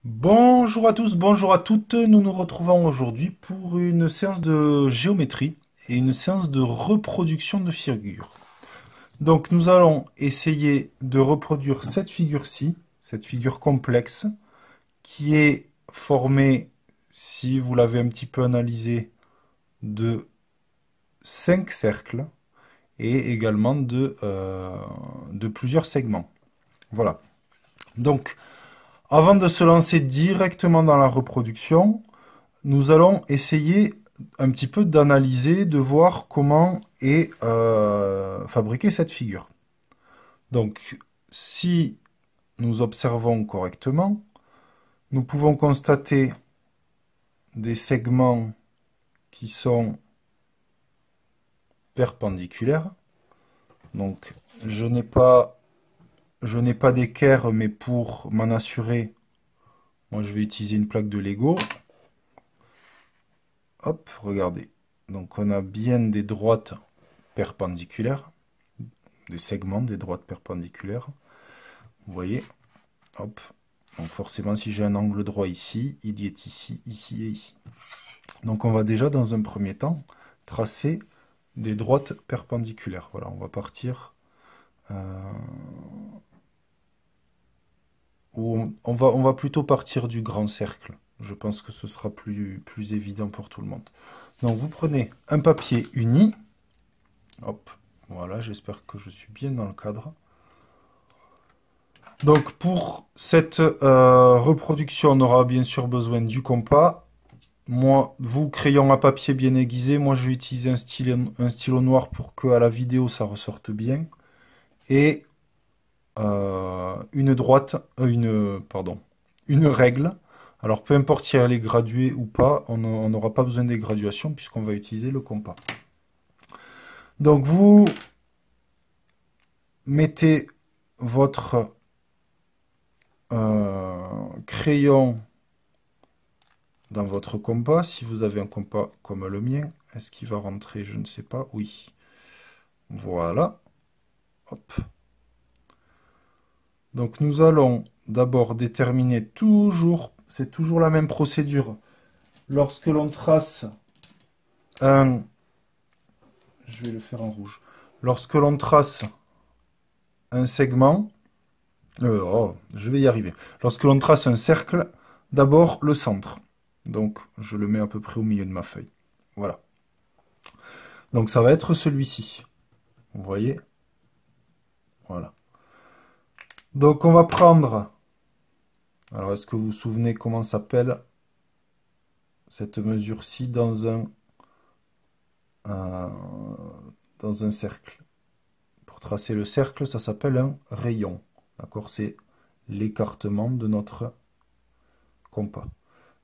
Bonjour à tous, bonjour à toutes. Nous nous retrouvons aujourd'hui pour une séance de géométrie et une séance de reproduction de figures. Donc nous allons essayer de reproduire cette figure-ci, cette figure complexe, qui est formée, si vous l'avez un petit peu analysé, de 5 cercles et également de plusieurs segments. Voilà. Donc, avant de se lancer directement dans la reproduction, nous allons essayer un petit peu d'analyser, de voir comment est fabriquée cette figure. Donc, si nous observons correctement, nous pouvons constater des segments qui sont perpendiculaires. Donc, je n'ai pas d'équerre, mais pour m'en assurer, moi je vais utiliser une plaque de Lego. Hop, regardez. Donc on a bien des droites perpendiculaires, des segments des droites perpendiculaires. Vous voyez, hop. Donc forcément, si j'ai un angle droit ici, il y est ici, ici et ici. Donc on va déjà, dans un premier temps, tracer des droites perpendiculaires. Voilà, on va partir. On va plutôt partir du grand cercle. Je pense que ce sera plus évident pour tout le monde. Donc vous prenez un papier uni. Hop, voilà, j'espère que je suis bien dans le cadre. Donc pour cette reproduction, on aura bien sûr besoin du compas. Moi, vous, crayon à papier bien aiguisé, moi je vais utiliser un stylo noir pour que à la vidéo ça ressorte bien. Et une règle. Alors peu importe si elle est graduée ou pas, on n'aura pas besoin des graduations puisqu'on va utiliser le compas. Donc vous mettez votre crayon dans votre compas. Si vous avez un compas comme le mien, est-ce qu'il va rentrer? Je ne sais pas. Oui. Voilà. Hop. Donc nous allons d'abord déterminer c'est toujours la même procédure. Lorsque l'on trace un, je vais le faire en rouge. Lorsque l'on trace un segment, je vais y arriver. Lorsque l'on trace un cercle, d'abord le centre. Donc je le mets à peu près au milieu de ma feuille. Voilà. Donc ça va être celui-ci. Vous voyez? Voilà. Donc on va prendre... Alors est-ce que vous vous souvenez comment s'appelle cette mesure-ci euh, dans un cercle? Pour tracer le cercle, ça s'appelle un rayon. D'accord? C'est l'écartement de notre compas.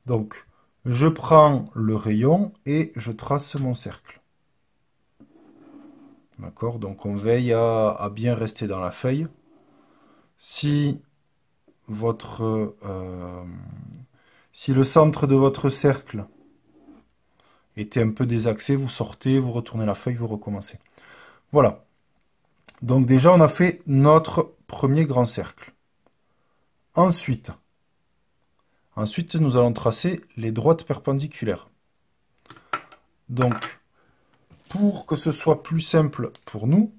Donc, je prends le rayon et je trace mon cercle. D'accord? Donc, on veille à bien rester dans la feuille. Si si le centre de votre cercle était un peu désaxé, vous sortez, vous retournez la feuille, vous recommencez. Voilà. Donc déjà, on a fait notre premier grand cercle. Ensuite, nous allons tracer les droites perpendiculaires. Donc, pour que ce soit plus simple pour nous,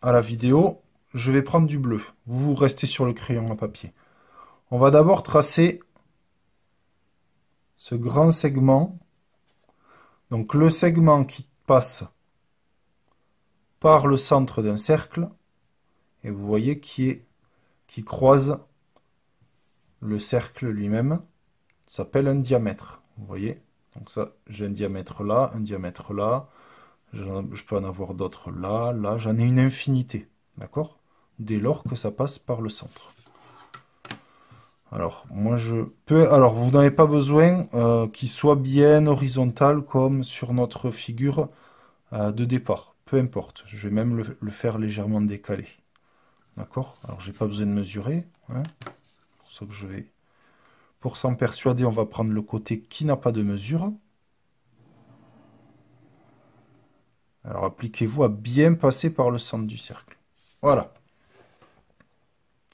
à la vidéo, je vais prendre du bleu. Vous restez sur le crayon à papier. On va d'abord tracer ce grand segment. Donc, le segment qui passe par le centre d'un cercle. Et vous voyez qui croise le cercle lui-même. Ça s'appelle un diamètre. Vous voyez? Donc ça, j'ai un diamètre là, un diamètre là. Je peux en avoir d'autres là, là. J'en ai une infinité. D'accord? Dès lors que ça passe par le centre. Alors, moi je peux. Alors, vous n'avez pas besoin qu'il soit bien horizontal comme sur notre figure de départ. Peu importe. Je vais même le faire légèrement décalé. D'accord? Alors, j'ai pas besoin de mesurer. Hein, pour ça que je vais. Pour s'en persuader, on va prendre le côté qui n'a pas de mesure. Alors appliquez-vous à bien passer par le centre du cercle. Voilà.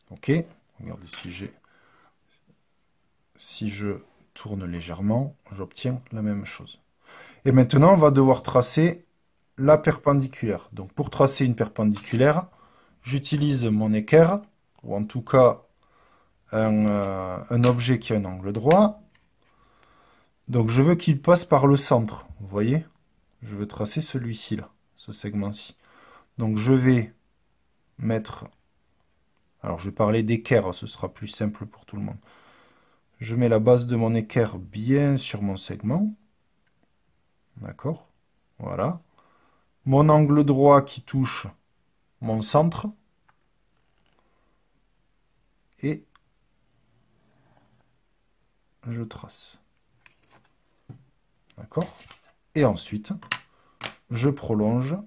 Ok. Regardez si j'ai... si je tourne légèrement, j'obtiens la même chose. Et maintenant, on va devoir tracer la perpendiculaire. Donc pour tracer une perpendiculaire, j'utilise mon équerre, ou en tout cas un objet qui a un angle droit. Donc je veux qu'il passe par le centre, vous voyez? Je veux tracer celui-ci là, ce segment-ci. Donc je vais mettre, alors je vais parler d'équerre, ce sera plus simple pour tout le monde. Je mets la base de mon équerre bien sur mon segment. D'accord? Voilà. Mon angle droit qui touche mon centre. Et je trace. D'accord? Et ensuite, je prolonge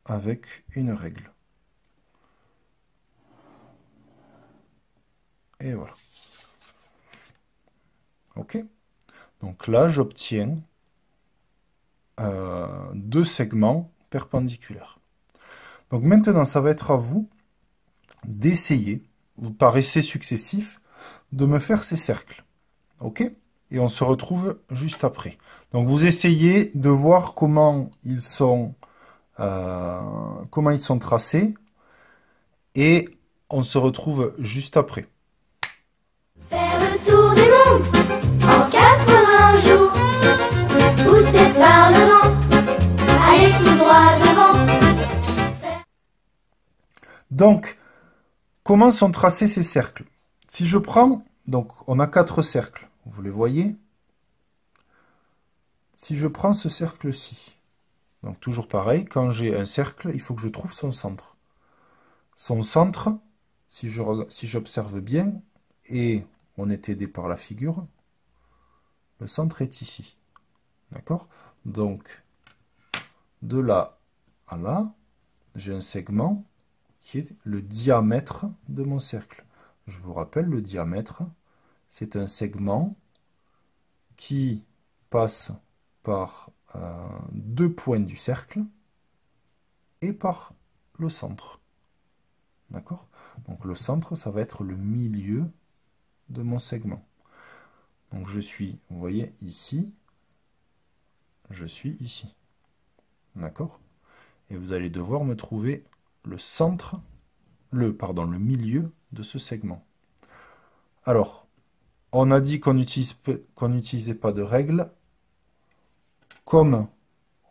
avec une règle. Et voilà. OK? Donc là, j'obtiens deux segments perpendiculaires. Donc maintenant, ça va être à vous d'essayer, par essais successifs, de me faire ces cercles. OK? Et on se retrouve juste après. Donc vous essayez de voir comment ils sont tracés. Et on se retrouve juste après. Faire le tour du monde en 80 jours. Poussé par le vent, aller tout droit devant. Donc, comment sont tracés ces cercles? Si je prends, donc on a 4 cercles, vous les voyez? Si je prends ce cercle-ci, donc toujours pareil, quand j'ai un cercle, il faut que je trouve son centre. Son centre, si j'observe bien, et on est aidé par la figure, le centre est ici. D'accord? Donc, de là à là, j'ai un segment qui est le diamètre de mon cercle. Je vous rappelle, le diamètre, c'est un segment qui passe par deux points du cercle et par le centre. D'accord? Donc le centre, ça va être le milieu de mon segment. Donc je suis, vous voyez, ici, je suis ici. D'accord? Et vous allez devoir me trouver le centre, le milieu de ce segment. Alors, on a dit qu'on n'utilisait pas de règles. Comme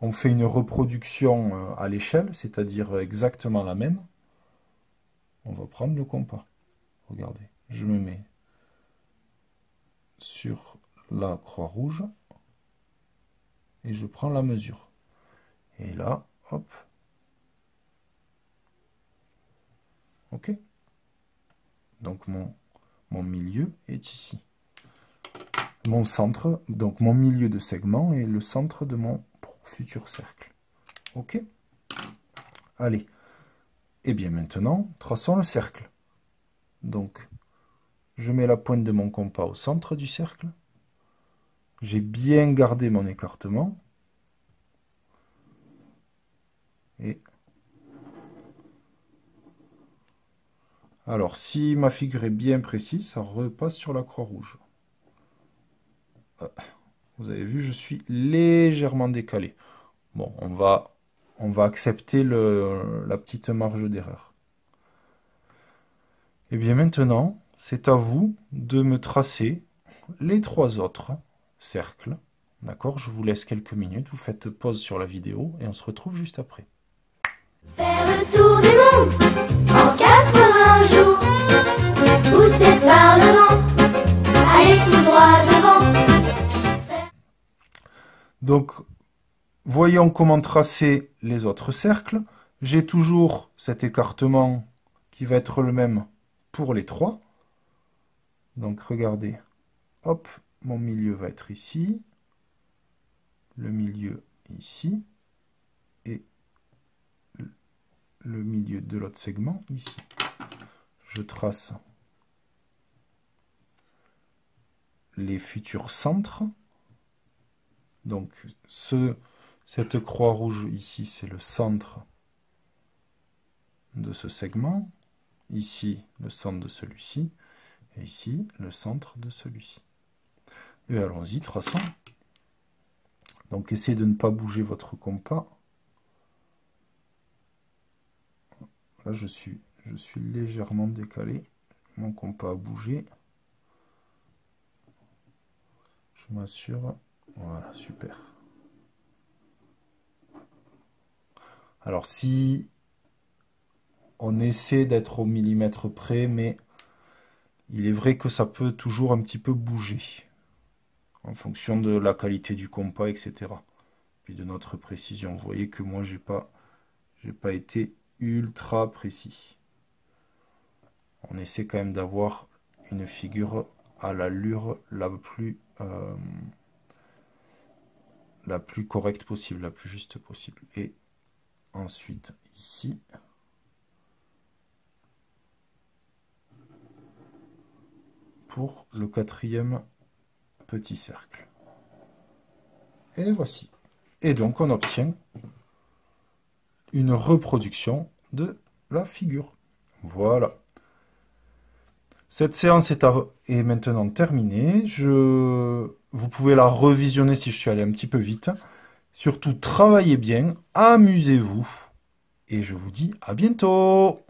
on fait une reproduction à l'échelle, c'est-à-dire exactement la même, on va prendre le compas. Regardez, je me mets sur la croix rouge et je prends la mesure. Et là, hop. OK? Donc mon milieu est ici. Mon centre, donc mon milieu de segment est le centre de mon futur cercle. OK? Allez. Et bien maintenant, traçons le cercle. Donc, je mets la pointe de mon compas au centre du cercle. J'ai bien gardé mon écartement. Et alors, si ma figure est bien précise, ça repasse sur la croix rouge. Vous avez vu, je suis légèrement décalé. Bon, on va accepter la petite marge d'erreur. Et bien maintenant, c'est à vous de me tracer les 3 autres cercles. D'accord? Je vous laisse quelques minutes, vous faites pause sur la vidéo et on se retrouve juste après. Faire le tour du monde en 80 jours. Poussé par le vent, aller tout droit devant. Donc, voyons comment tracer les autres cercles. J'ai toujours cet écartement qui va être le même pour les 3. Donc, regardez. Hop, mon milieu va être ici. Le milieu ici. Et le milieu de l'autre segment ici. Je trace les futurs centres. Donc, cette croix rouge ici, c'est le centre de ce segment. Ici, le centre de celui-ci. Et ici, le centre de celui-ci. Et allons-y, traçons. Donc essayez de ne pas bouger votre compas. Là, je suis légèrement décalé. Mon compas a bougé. Je m'assure. Voilà, super. Alors, si on essaie d'être au millimètre près, mais il est vrai que ça peut toujours un petit peu bouger en fonction de la qualité du compas, etc. Puis de notre précision. Vous voyez que moi, j'ai pas été ultra précis. On essaie quand même d'avoir une figure à l'allure la plus correcte possible, la plus juste possible. Et ensuite, ici, pour le quatrième petit cercle. Et voici. Et donc, on obtient une reproduction de la figure. Voilà. Cette séance est maintenant terminée. Vous pouvez la revisionner si je suis allé un petit peu vite. Surtout, travaillez bien, amusez-vous. Et je vous dis à bientôt!